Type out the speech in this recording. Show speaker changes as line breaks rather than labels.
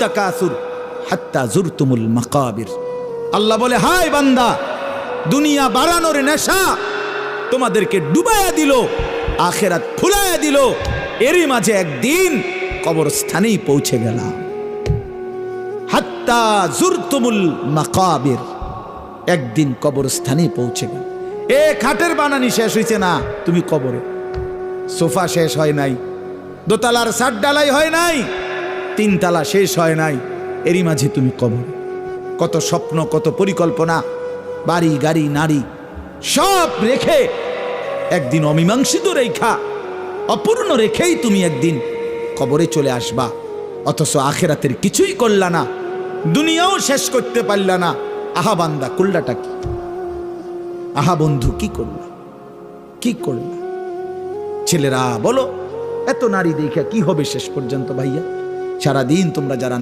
তাকাসুর হাত্তা জুরতুমুল মাকাবির। আল্লাহ বলে, হায় বান্দা, দুনিয়া বাড়ানোর নেশা তোমাদেরকে ডুবাইয়া দিল, আখেরাত ফুলাইয়া দিল, এরই মাঝে একদিন কবরস্থানেই পৌঁছে গেলাম। হাত্তা জুরতুমুল মাকাবির, একদিন কবরস্থানেই পৌঁছে গেল। এ খাটের বানানি শেষ হয়েছে না, তুমি কবরে। সোফা শেষ হয় নাই, দোতলার ছাদ ঢালাই হয় নাই, তিনতলা শেষ হয় নাই, এরই মাঝে তুমি কবরে। কত স্বপ্ন, কত পরিকল্পনা, বাড়ি গাড়ি নারী সব রেখে একদিন অমীমাংসিত রেখা, অপূর্ণ রেখেই তুমি একদিন কবরে চলে আসবা। অথচ আখেরাতের কিছুই করলা না, দুনিয়াও শেষ করতে পারলা না। আহা বান্দা, করলাটা কি? আহা বন্ধু, কি করলা? কি করলা? ছেলেরা বলো, এত নারী দেখা কি হবে শেষ পর্যন্ত? ভাইয়া, সারাদিন তোমরা যারা